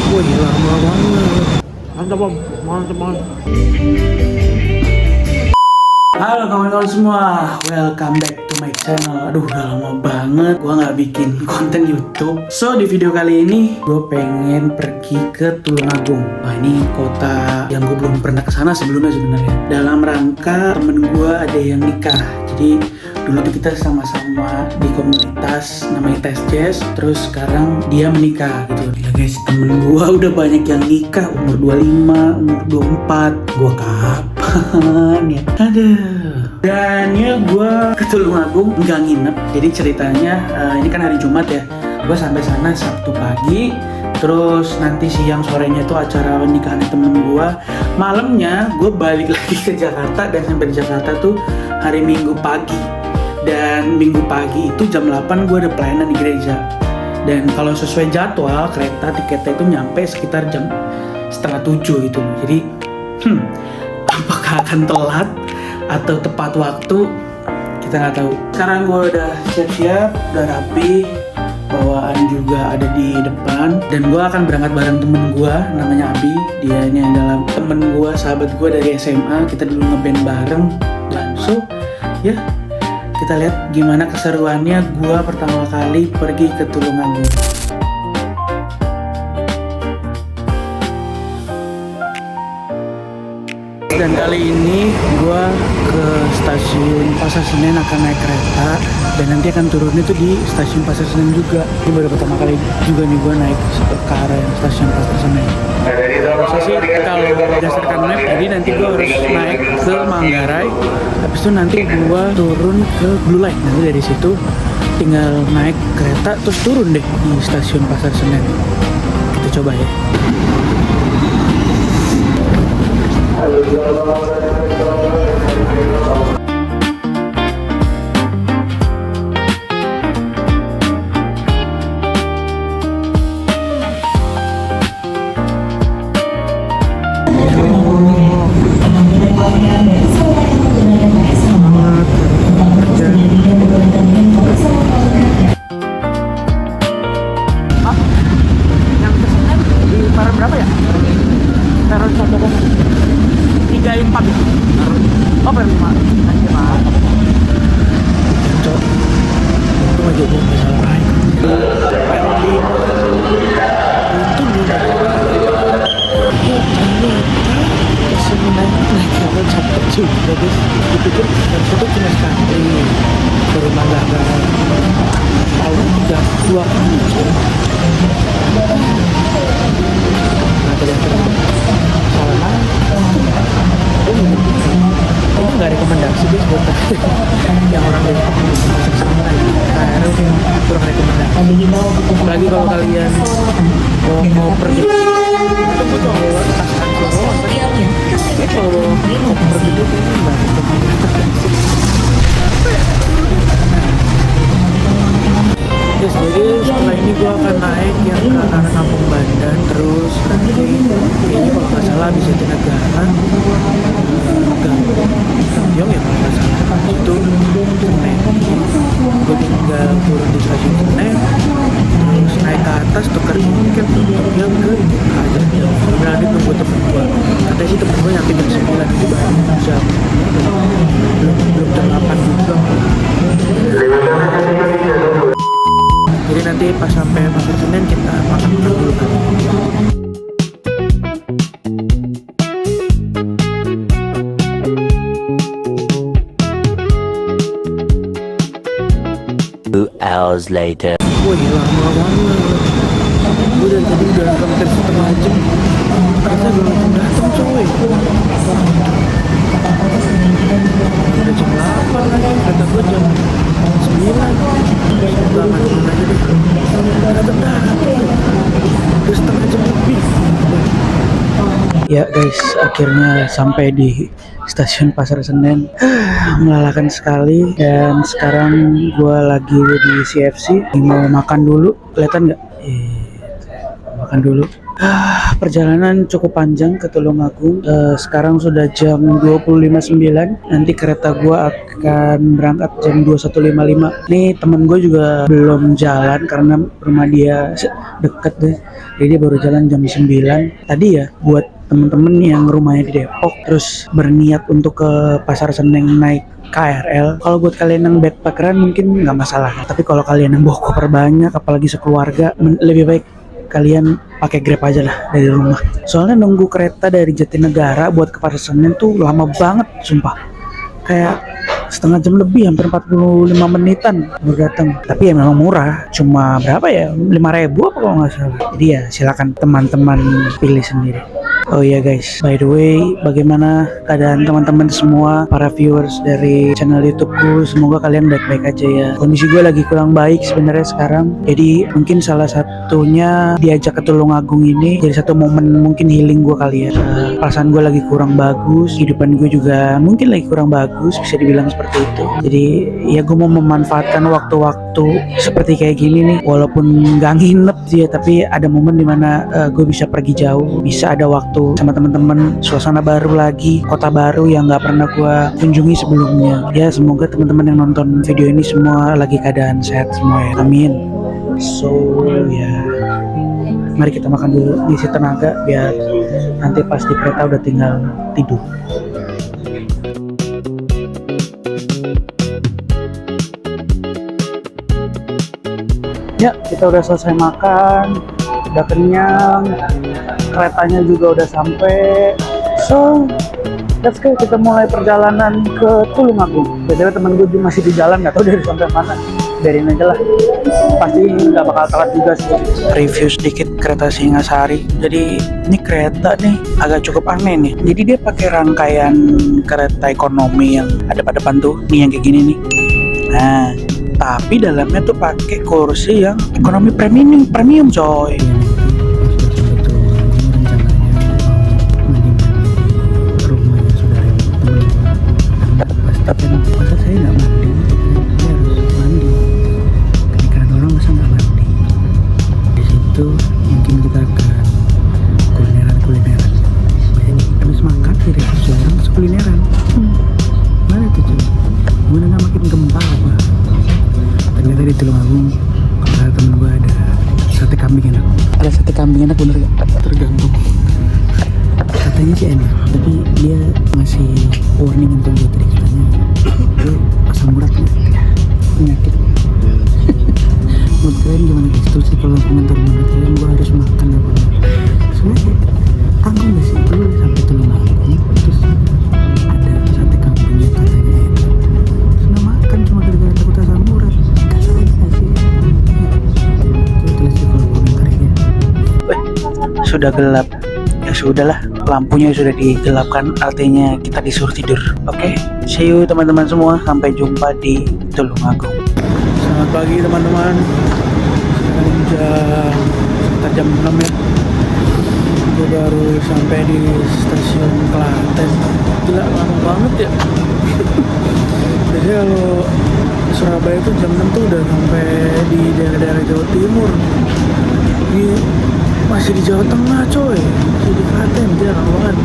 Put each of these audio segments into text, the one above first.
Wih, lama banget. Mantap om, mantap banget. Halo kawan-kawan semua, welcome back to my channel. Aduh, udah lama banget gua nggak bikin konten YouTube. So di video kali ini gue pengen pergi ke Tulungagung. Wah, ini kota yang gue belum pernah kesana sebelumnya sebenarnya. Dalam rangka temen gue ada yang nikah. Jadi dulu tuh kita sama-sama di komunitas namanya Tes Jazz. Terus sekarang dia menikah gitu. Ya guys, temen gue udah banyak yang nikah umur 25, umur 24. Gue kapan ya? Aduh. Dan ya gue ke Tulungagung nggak nginep. Jadi ceritanya ini kan hari Jumat ya. Gue sampai sana Sabtu pagi. Terus nanti siang sorenya itu acara nikahan temen gue. Malamnya gue balik lagi ke Jakarta dan sampai di Jakarta tuh hari Minggu pagi. Dan Minggu pagi itu jam 8 gue ada pelayanan di gereja. Dan kalau sesuai jadwal kereta tiketnya itu nyampe sekitar jam setengah 7 gitu. Jadi apakah akan telat atau tepat waktu, kita nggak tahu. Sekarang gue udah siap-siap, udah rapi, bawaan juga ada di depan. Dan gue akan berangkat bareng temen gue namanya Abi. Dia ini adalah temen gue, sahabat gue dari SMA. Kita dulu ngeband bareng. Dan so ya, kita lihat gimana keseruannya gue pertama kali pergi ke Tulungagung. Dan kali ini gue ke stasiun Pasar Senen akan naik kereta. Dan nanti akan turunnya tuh di stasiun Pasar Senen juga. Ini baru pertama kali juga nih gue naik ke arah stasiun Pasar Senen. Saya sih kalau berdasarkan map, jadi nanti gue harus naik ke Manggarai. Habis itu nanti gue turun ke Blue Line. Nanti dari situ tinggal naik kereta terus turun deh di stasiun Pasar Senen. Kita coba ya. Berapa ya? Peron 1,34 ya? Oh, peron 5. Nanti maaf. Cok. Itu aja gue gak salah lain. Peron 5. Untung gue gak salah. Ya ternyata bisa naik kapal cepet juga guys. Dipikir yang itu cuma sekali ke rumah Manggarai. Tahu 2 kali coy. Ini nggak rekomendasi guys buat yang orang Depok akhirnya kurang rekomendasi. Apalagi kalau kalian mau pergi bawa tas Solo, kalau mau pergi itu nggak rekomendasi. Yes, jadi setelah ini gue akan naik yang ke arah Kampung Bandan. Terus nanti kayaknya kalau nggak salah bisa Jatinegara, Gantiong ya kalau nggak salah. Itu Senen. Gue tinggal turun di stasiun Senen, terus naik ke atas tukar tiket tutupnya ke Kajar. Berarti tunggu temen gue. Katanya sih temen gue nyampe jam 9 itu baru jam belum jam 8 juga. Jadi nanti pas sampai Pasar Senen kita makan dulu kan. Hours later. Wih, lama banget. Gue dari tadi udah hampir setengah jam. Ternyata gue langsung datang coy. Udah jam 8 lagi, kata gue jam 9. Udah matiin aja deh. Datang. Udah setengah jam lebih. Ya guys, akhirnya sampai di stasiun Pasar Senen. Melelahkan sekali. Dan sekarang gue lagi di CFC. Mau makan dulu, kelihatan nggak? Makan dulu. Perjalanan cukup panjang ke Tulungagung. Sekarang sudah jam 25.09. Nanti kereta gua akan berangkat jam 21.55. Nih temen gue juga belum jalan karena rumah dia deket deh. Jadi dia baru jalan jam 9. Tadi ya buat temen-temen yang rumahnya di Depok terus berniat untuk ke Pasar Senen naik KRL. Kalau buat kalian yang backpackeran mungkin nggak masalah. Tapi kalau kalian yang bawa koper banyak, apalagi sekeluarga, lebih baik kalian pakai Grab aja lah dari rumah. Soalnya nunggu kereta dari Jatinegara buat ke Pasar Senen tuh lama banget, sumpah. Kayak setengah jam lebih, hampir 45 menitan baru datang. Tapi ya memang murah, cuma berapa ya? 5.000 apa kalau nggak salah. Jadi ya silakan teman-teman pilih sendiri. Oh iya guys, by the way, bagaimana keadaan teman-teman semua, para viewers dari channel YouTubeku? Semoga kalian baik-baik aja ya. Kondisi gue lagi kurang baik sebenarnya sekarang. Jadi mungkin salah satunya diajak ke Tulungagung ini jadi satu momen mungkin healing gue kali ya. Perasaan gue lagi kurang bagus, kehidupan gue juga mungkin lagi kurang bagus, bisa dibilang seperti itu. Jadi ya gue mau memanfaatkan waktu-waktu seperti kayak gini nih, walaupun gak nginep sih ya, tapi ada momen dimana gue bisa pergi jauh, bisa ada waktu sama teman-teman, suasana baru lagi, kota baru yang nggak pernah gue kunjungi sebelumnya. Ya semoga teman-teman yang nonton video ini semua lagi keadaan sehat semua ya, amin. So ya, mari kita makan dulu, isi tenaga biar nanti pas di kereta udah tinggal tidur. Ya, kita udah selesai makan, udah kenyang, keretanya juga udah sampai. So, let's go, kita mulai perjalanan ke Tulungagung. Btw temen gue juga masih di jalan, nggak tahu dari sampai mana. Biarin aja lah, pasti nggak bakal telat juga sih. Review sedikit kereta Singasari. Jadi ini kereta nih agak cukup aneh nih. Jadi dia pakai rangkaian kereta ekonomi yang ada pada depan tuh, nih yang kayak gini nih. Nah, tapi dalamnya tuh pakai kursi yang ekonomi premium coy. Tapi masa saya nggak mandi, saya harus mandi. Kebanyakan orang masa nggak mandi. Di situ mungkin kita akan kulineran. Banyak habis makan sih restoran kulineran. Mana tuh cuy? Gimana nggak makin gempar apa? Ternyata di Tulungagung kalau temen gue ada sate kambing enak. Ada sate kambing enak bener gak? Tergantung. Katanya sih enak, tapi dia masih warning untuk gue tadi, katanya itu asam urat penyakit. Menurut kalian gimana guys? Terus sih kalau komentar menurut kalian gue harus makan apa enggak? Soalnya tanggung gak sih dulu sampai Tulungagung terus ada sate kambingnya katanya enak, terus nggak makan cuma gara-gara takut asam urat. Kasar aja sih. Coba tulis di kolom komentarnya. Sudah gelap. Ya sudahlah, lampunya sudah digelapkan, artinya kita disuruh tidur. Oke, see you teman-teman semua, sampai jumpa di Tulungagung. Selamat pagi teman-teman. Sekarang sekitar jam 6 ya. Gue baru sampai di stasiun Klaten. Gila, lama banget ya. Jadi kalau Surabaya tuh jam 6 tuh udah sampai di daerah-daerah Jawa Timur. Ini masih di Jawa Tengah coy, masih di Klaten, jarang banget.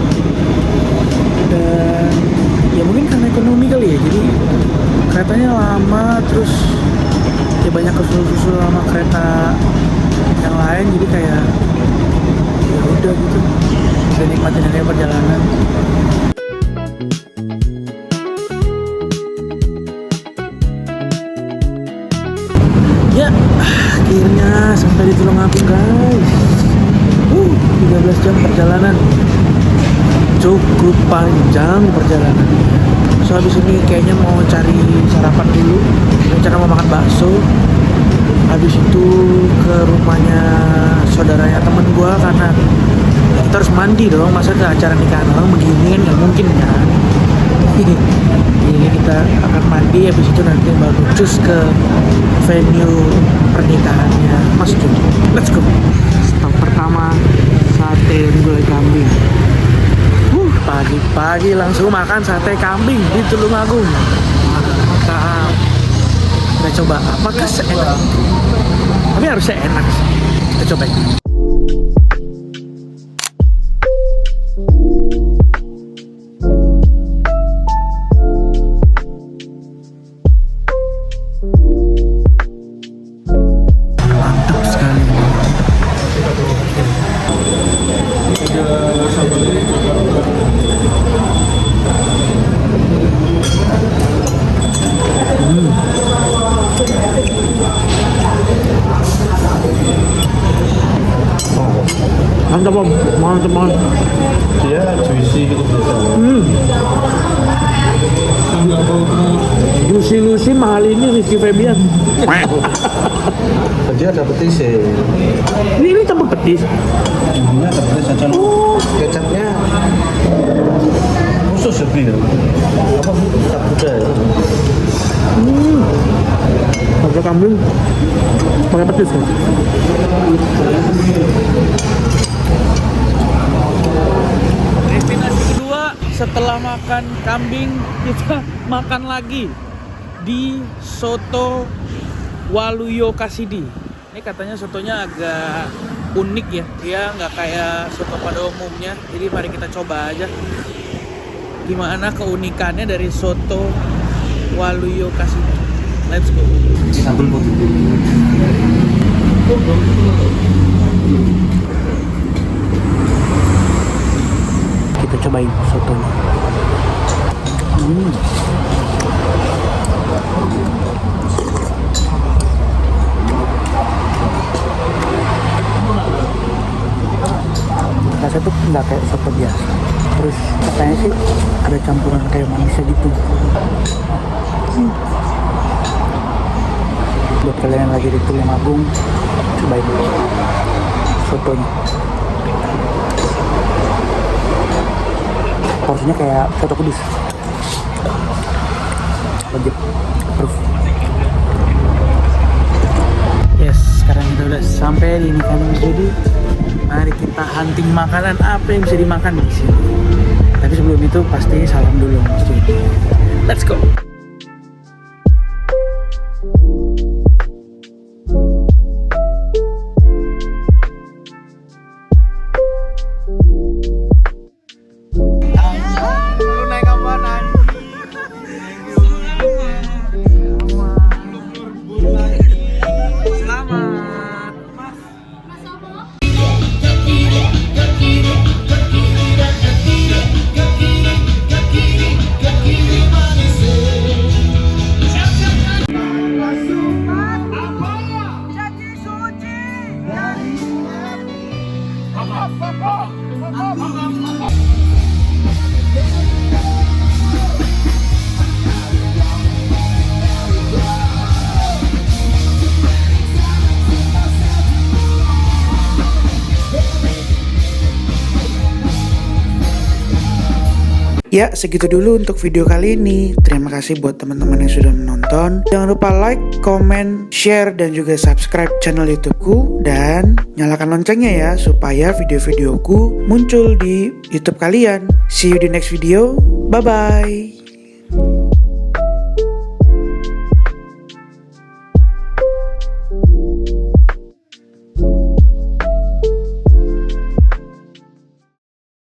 Dan ya mungkin karena ekonomi kali ya, jadi keretanya lama, terus ya banyak kesusul-susul sama kereta yang lain, jadi kayak ya udah gitu, bisa nikmatin aja perjalanan. Ya, akhirnya sampai di Tulungagung guys. 13 jam perjalanan, cukup panjang perjalanan. So habis ini kayaknya mau cari sarapan dulu, rencana mau makan bakso. Habis itu ke rumahnya saudaranya temen gua, karena kita harus mandi dong, masa ke acara nikahan orang begini kan nggak mungkin kan. Jadi kita akan mandi, habis itu nanti baru cus ke venue pernikahannya Mas Jun. Let's go. Stop pertama sate gulai kambing. Pagi-pagi langsung makan sate kambing di Tulungagung. Mantap. Kita coba apakah seenak itu? Tapi harusnya enak sih. Kita coba. Mantap om, mantap banget. Dia juicy gitu biasa. Lucy mahal ini Rizky Febian. Dia ada petis ya. Ini campur petis. Ini ada petis aja. Kecapnya khusus ya beli ya. Apa kecap kuda ya? Harga kambing pakai petis kan? Destinasi kedua setelah makan kambing kita makan lagi di Soto Waluyo Kasidi. Ini katanya sotonya agak unik ya, dia nggak kayak soto pada umumnya. Jadi mari kita coba aja gimana keunikannya dari Soto Waluyo Kasidi. Let's go. Sambal putih. Kita cobain sotonya. Rasanya tuh nggak kayak soto biasa. Terus katanya sih ada campuran kayak manisnya gitu. Buat kalian yang lagi di Tulungagung, cobain sotonya. Porsinya kayak soto Kudus. Wajib proof. Yes, sekarang kita udah sampai di Nikahnya Mas Dodi. Mari kita hunting makanan apa yang bisa dimakan di sini. Tapi sebelum itu pasti salam dulu Mas Dodi. Let's go. Ya, segitu dulu untuk video kali ini. Terima kasih buat teman-teman yang sudah menonton. Jangan lupa like, comment, share, dan juga subscribe channel YouTubeku. Dan nyalakan loncengnya ya, supaya video-videoku muncul di YouTube kalian. See you di next video. Bye-bye.